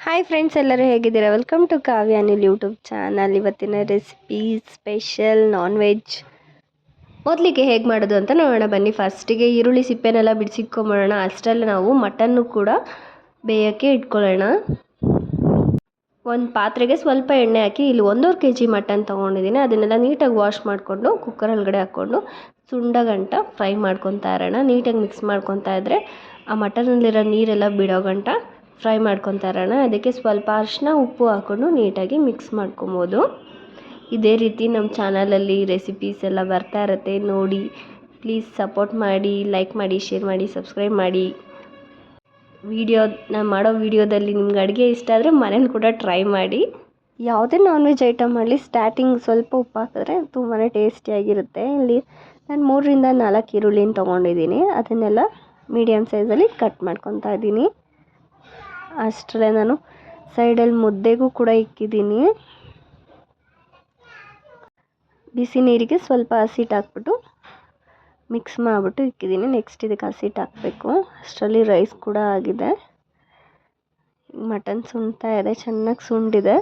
Hi friends, ಎಲ್ಲರೂ ಹೇಗಿದ್ದೀರಾ? Welcome to Kavya Anil YouTube channel. ಇವತ್ತಿನ ರೆಸಿಪಿ ಸ್ಪೆಷಲ್ ನಾನ್ ವೆಜ್. ಮೊದಲಿಗೆ ಹೇಗೆ ಮಾಡೋದು ಅಂತ ನೋಡೋಣ ಬನ್ನಿ. ಫಸ್ಟಿಗೆ ಈರುಳ್ಳಿ ಸಿಪ್ಪೆನೆಲ್ಲ ಬಿಡಿಸಿಟ್ಕೊಂಬಿಡೋಣ. ಅಷ್ಟರಲ್ಲಿ ನಾವು ಮಟನ್ನು ಕೂಡ ಬೇಯೋಕ್ಕೆ ಇಟ್ಕೊಳ್ಳೋಣ. ಒಂದು ಪಾತ್ರೆಗೆ ಸ್ವಲ್ಪ ಎಣ್ಣೆ ಹಾಕಿ ಇಲ್ಲಿ 1.5 kg ಮಟನ್ ತೊಗೊಂಡಿದ್ದೀನಿ. ಅದನ್ನೆಲ್ಲ ನೀಟಾಗಿ ವಾಶ್ ಮಾಡಿಕೊಂಡು ಕುಕ್ಕರ್ ಒಳಗಡೆ ಹಾಕ್ಕೊಂಡು ಸುಂಡಗಂಟ ಫ್ರೈ ಮಾಡ್ಕೊತಾ ಇರೋಣ. ನೀಟಾಗಿ ಮಿಕ್ಸ್ ಮಾಡ್ಕೊತಾ ಇದ್ದರೆ ಆ ಮಟನಲ್ಲಿರೋ ನೀರೆಲ್ಲ ಬಿಡೋ ಗಂಟ ಫ್ರೈ ಮಾಡ್ಕೊತಾ ಇರೋಣ. ಅದಕ್ಕೆ ಸ್ವಲ್ಪ ಅರಿಶಿನ ಉಪ್ಪು ಹಾಕ್ಕೊಂಡು ನೀಟಾಗಿ ಮಿಕ್ಸ್ ಮಾಡ್ಕೊಬೋದು. ಇದೇ ರೀತಿ ನಮ್ಮ ಚಾನಲಲ್ಲಿ ರೆಸಿಪೀಸ್ ಎಲ್ಲ ಬರ್ತಾ ಇರುತ್ತೆ, ನೋಡಿ. ಪ್ಲೀಸ್ ಸಪೋರ್ಟ್ ಮಾಡಿ, ಲೈಕ್ ಮಾಡಿ, ಶೇರ್ ಮಾಡಿ, ಸಬ್ಸ್ಕ್ರೈಬ್ ಮಾಡಿ. ನಾನು ಮಾಡೋ ವೀಡಿಯೋದಲ್ಲಿ ನಿಮ್ಗೆ ಅಡುಗೆ ಇಷ್ಟ ಆದರೆ ಮನೇಲಿ ಕೂಡ ಟ್ರೈ ಮಾಡಿ. ಯಾವುದೇ ನಾನ್ ವೆಜ್ ಐಟಮ್ ಮಾಡಲಿ ಸ್ಟಾರ್ಟಿಂಗ್ ಸ್ವಲ್ಪ ಉಪ್ಪು ಹಾಕಿದ್ರೆ ತುಂಬಾ ಟೇಸ್ಟಿಯಾಗಿರುತ್ತೆ. ಇಲ್ಲಿ ನಾನು 3ರಿಂದ 4 ಈರುಳ್ಳಿನ ತೊಗೊಂಡಿದ್ದೀನಿ. ಅದನ್ನೆಲ್ಲ ಮೀಡಿಯಮ್ ಸೈಜಲ್ಲಿ ಕಟ್ ಮಾಡ್ಕೊತಾ ಇದ್ದೀನಿ. ಅಷ್ಟರಲ್ಲೇ ನಾನು ಸೈಡಲ್ಲಿ ಮುದ್ದೆಗೂ ಕೂಡ ಇಕ್ಕಿದ್ದೀನಿ. ಬಿಸಿ ನೀರಿಗೆ ಸ್ವಲ್ಪ ಹಸಿಟ್ಟು ಹಾಕ್ಬಿಟ್ಟು ಮಿಕ್ಸ್ ಮಾಡಿಬಿಟ್ಟು ಇಕ್ಕಿದ್ದೀನಿ. ನೆಕ್ಸ್ಟ್ ಇದಕ್ಕೆ ಹಸಿಟ್ಟು ಹಾಕಬೇಕು. ಅಷ್ಟರಲ್ಲಿ ರೈಸ್ ಕೂಡ ಆಗಿದೆ. ಮಟನ್ ಸುಣ್ತಾ ಇದೆ, ಚೆನ್ನಾಗಿ ಸುಂಡಿದೆ.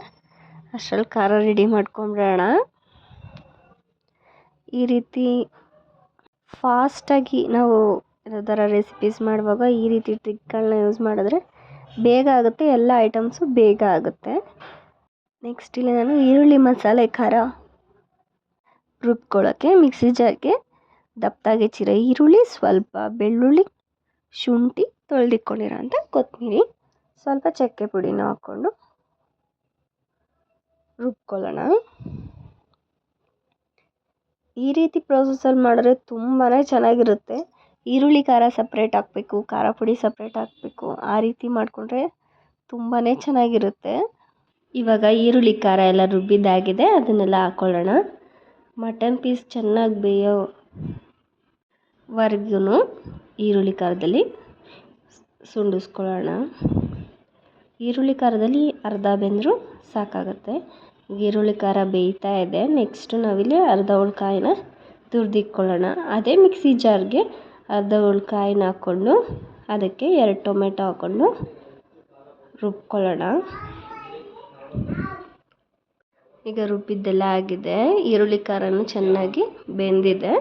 ಅಷ್ಟರಲ್ಲಿ ಖಾರ ರೆಡಿ ಮಾಡ್ಕೊಂಬಿಡೋಣ. ಈ ರೀತಿ ಫಾಸ್ಟಾಗಿ ನಾವು ಯಾವ್ದಾರ ರೆಸಿಪೀಸ್ ಮಾಡುವಾಗ ಈ ರೀತಿ ಟ್ರಿಕ್ಗಳನ್ನ ಯೂಸ್ ಮಾಡಿದ್ರೆ ಬೇಗ ಆಗುತ್ತೆ, ಎಲ್ಲ ಐಟಮ್ಸು ಬೇಗ ಆಗುತ್ತೆ. ನೆಕ್ಸ್ಟ್ ಇಲ್ಲಿ ನಾನು ಈರುಳ್ಳಿ ಮಸಾಲೆ ಖಾರ ರುಬ್ಕೊಳ್ಳೋಕ್ಕೆ ಮಿಕ್ಸಿ ಜಾರ್ಗೆ ದಪ್ಪದಾಗಿ ಹೆಚ್ಚಿರೋ ಈರುಳ್ಳಿ, ಸ್ವಲ್ಪ ಬೆಳ್ಳುಳ್ಳಿ, ಶುಂಠಿ, ತೊಳೆದಿಟ್ಕೊಂಡಿರೋ ಅಂಥ ಕೊತ್ತಂಬರಿ, ಸ್ವಲ್ಪ ಚಕ್ಕೆ ಪುಡಿನ ಹಾಕ್ಕೊಂಡು ರುಬ್ಕೊಳ್ಳೋಣ. ಈ ರೀತಿ ಪ್ರೊಸೆಸಲ್ಲಿ ಮಾಡಿದ್ರೆ ತುಂಬಾ ಚೆನ್ನಾಗಿರುತ್ತೆ. ಈರುಳ್ಳಿ ಖಾರ ಸಪ್ರೇಟ್ ಹಾಕಬೇಕು, ಖಾರ ಪುಡಿ ಸಪ್ರೇಟ್ ಹಾಕಬೇಕು. ಆ ರೀತಿ ಮಾಡಿಕೊಂಡ್ರೆ ತುಂಬಾ ಚೆನ್ನಾಗಿರುತ್ತೆ. ಇವಾಗ ಈರುಳ್ಳಿ ಖಾರ ಎಲ್ಲ ರುಬ್ಬಿದ್ದಾಗಿದೆ, ಅದನ್ನೆಲ್ಲ ಹಾಕ್ಕೊಳ್ಳೋಣ. ಮಟನ್ ಪೀಸ್ ಚೆನ್ನಾಗಿ ಬೇಯೋವರೆಗೂ ಈರುಳ್ಳಿ ಖಾರದಲ್ಲಿ ಸುಂಡಿಸ್ಕೊಳ್ಳೋಣ. ಈರುಳ್ಳಿ ಖಾರದಲ್ಲಿ ಅರ್ಧ ಬೆಂದರೂ ಸಾಕಾಗುತ್ತೆ. ಈರುಳ್ಳಿ ಖಾರ ಬೇಯ್ತಾ ಇದೆ. ನೆಕ್ಸ್ಟು ನಾವಿಲ್ಲಿ ಅರ್ಧ ಉಳ್ಕಾಯಿನ ತುರಿದಿಟ್ಕೊಳ್ಳೋಣ. ಅದೇ ಮಿಕ್ಸಿ ಜಾರ್ಗೆ ಅರ್ಧ ಉಳ್ಕಾಯಿನ ಹಾಕ್ಕೊಂಡು ಅದಕ್ಕೆ 2 ಟೊಮೆಟೊ ಹಾಕ್ಕೊಂಡು ರುಬ್ಕೊಳ್ಳೋಣ. ಈಗ ರುಬ್ಬಿದ್ದೆಲ್ಲ ಆಗಿದೆ. ಈರುಳ್ಳಿ ಖಾರನೂ ಚೆನ್ನಾಗಿ ಬೆಂದಿದೆ.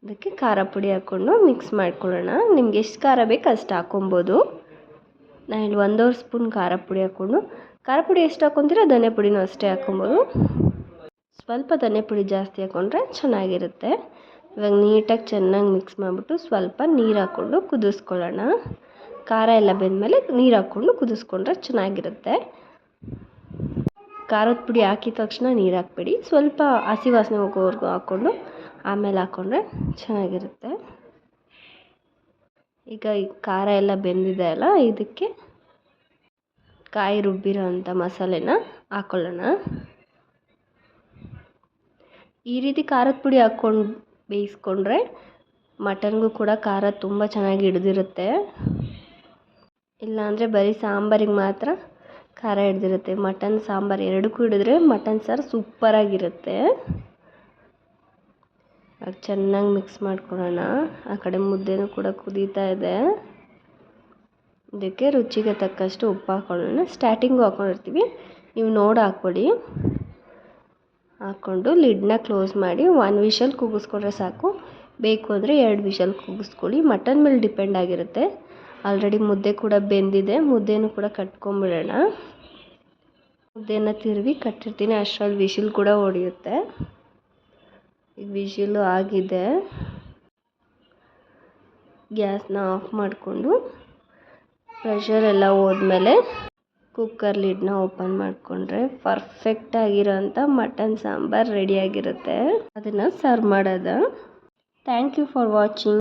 ಅದಕ್ಕೆ ಖಾರ ಪುಡಿ ಹಾಕ್ಕೊಂಡು ಮಿಕ್ಸ್ ಮಾಡ್ಕೊಳ್ಳೋಣ. ನಿಮ್ಗೆ ಎಷ್ಟು ಖಾರ ಬೇಕು ಅಷ್ಟು ಹಾಕ್ಕೊಬೋದು. ನಾನಿಲ್ಲಿ 1.5 ಸ್ಪೂನ್ ಖಾರ ಪುಡಿ ಹಾಕ್ಕೊಂಡು, ಖಾರ ಪುಡಿ ಎಷ್ಟು ಹಾಕ್ಕೊತೀರೋ ಧನಿಯಾ ಪುಡಿನೂ ಅಷ್ಟೇ ಹಾಕ್ಕೊಬೋದು. ಸ್ವಲ್ಪ ಧನಿಯಾ ಪುಡಿ ಜಾಸ್ತಿ ಹಾಕ್ಕೊಂಡ್ರೆ ಚೆನ್ನಾಗಿರುತ್ತೆ. ಇವಾಗ ನೀಟಾಗಿ ಚೆನ್ನಾಗಿ ಮಿಕ್ಸ್ ಮಾಡಿಬಿಟ್ಟು ಸ್ವಲ್ಪ ನೀರು ಹಾಕ್ಕೊಂಡು ಕುದಿಸ್ಕೊಳ್ಳೋಣ. ಖಾರ ಎಲ್ಲ ಬೆಂದಮೇಲೆ ನೀರು ಹಾಕ್ಕೊಂಡು ಕುದಿಸ್ಕೊಂಡ್ರೆ ಚೆನ್ನಾಗಿರುತ್ತೆ. ಖಾರದ ಪುಡಿ ಹಾಕಿದ ತಕ್ಷಣ ನೀರು ಹಾಕ್ಬೇಡಿ, ಸ್ವಲ್ಪ ಹಸಿ ವಾಸನೆ ಹೋಗೋವರೆಗೂ ಹಾಕ್ಕೊಂಡು ಆಮೇಲೆ ಹಾಕ್ಕೊಂಡ್ರೆ ಚೆನ್ನಾಗಿರುತ್ತೆ. ಈಗ ಈ ಖಾರ ಎಲ್ಲ ಬೆಂದಿದೆ ಅಲ್ಲ, ಇದಕ್ಕೆ ಕಾಯಿ ರುಬ್ಬಿರೋ ಅಂಥ ಮಸಾಲೆನ ಹಾಕ್ಕೊಳ್ಳೋಣ. ಈ ರೀತಿ ಖಾರದ ಪುಡಿ ಹಾಕ್ಕೊಂಡು ಬೇಯಿಸ್ಕೊಂಡ್ರೆ ಮಟನ್ಗೂ ಕೂಡ ಖಾರ ತುಂಬ ಚೆನ್ನಾಗಿ ಹಿಡಿದಿರುತ್ತೆ. ಇಲ್ಲಾಂದರೆ ಬರೀ ಸಾಂಬಾರಿಗೆ ಮಾತ್ರ ಖಾರ ಹಿಡ್ದಿರುತ್ತೆ. ಮಟನ್ ಸಾಂಬಾರು ಎರಡಕ್ಕೂ ಹಿಡಿದ್ರೆ ಮಟನ್ ಸಾರು ಸೂಪರಾಗಿರುತ್ತೆ. ಅದು ಚೆನ್ನಾಗಿ ಮಿಕ್ಸ್ ಮಾಡ್ಕೊಳ್ಳೋಣ. ಆ ಕಡೆ ಮುದ್ದೆನೂ ಕೂಡ ಕುದೀತಾ ಇದೆ. ಇದಕ್ಕೆ ರುಚಿಗೆ ತಕ್ಕಷ್ಟು ಉಪ್ಪು ಹಾಕ್ಕೊಳ್ಳೋಣ. ಸ್ಟಾರ್ಟಿಂಗು ಹಾಕ್ಕೊಂಡಿರ್ತೀವಿ, ನೀವು ನೋಡಿ ಹಾಕ್ಕೊಳ್ಳಿ. ಹಾಕ್ಕೊಂಡು ಲಿಡ್ನ ಕ್ಲೋಸ್ ಮಾಡಿ 1 ವಿಷಲ್ ಕೂಗಿಸ್ಕೊಂಡ್ರೆ ಸಾಕು. ಬೇಕು ಅಂದರೆ 2 ವಿಷಲ್ ಕೂಗಿಸ್ಕೊಳ್ಳಿ. ಮಟನ್ ಮೇಲೆ ಡಿಪೆಂಡ್ ಆಗಿರುತ್ತೆ. ಆಲ್ರೆಡಿ ಮುದ್ದೆ ಕೂಡ ಬೆಂದಿದೆ. ಮುದ್ದೆನೂ ಕೂಡ ಕಟ್ಕೊಂಬಿಡೋಣ. ಮುದ್ದೆನ ತಿರುವಿ ಕಟ್ಟಿರ್ತೀನಿ, ಅಷ್ಟರಲ್ಲಿ ವಿಷಲ್ ಕೂಡ ಹೊಡೆಯುತ್ತೆ. ಈಗ ವಿಷಲು ಆಗಿದೆ. ಗ್ಯಾಸ್ನ ಆಫ್ ಮಾಡಿಕೊಂಡು ಪ್ರೆಷರ್ ಎಲ್ಲ ಹೋದ್ಮೇಲೆ ಕುಕ್ಕರ್ ಲಿಡ್ನ ಓಪನ್ ಮಾಡಿಕೊಂಡ್ರೆ ಪರ್ಫೆಕ್ಟಾಗಿರೋಂಥ ಮಟನ್ ಸಾಂಬಾರು ರೆಡಿಯಾಗಿರುತ್ತೆ. ಅದನ್ನು ಸರ್ವ್ ಮಾಡೋದು. Thank you for watching.